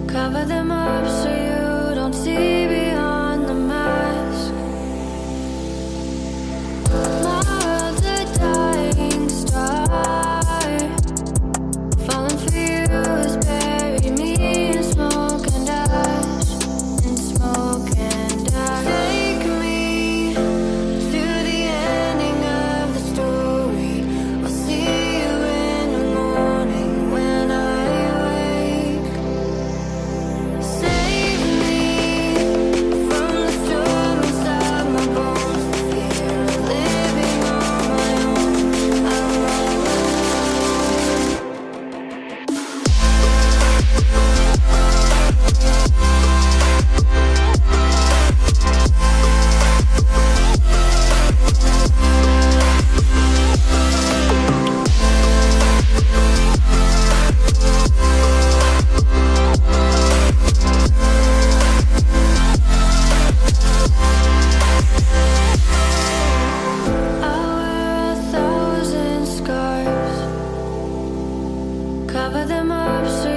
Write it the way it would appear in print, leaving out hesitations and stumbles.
Cover them up so you don't see beyond the mask. My world's a dying star. Falling for you has buried me in smoke and ash. In smoke and ash. Take me to the ending of the story. I'll see you in the morning when I wake. Save me from the storm inside my bones. The fear of living on my own. I'm all alone. I wear 1,000 scars. Cover them up so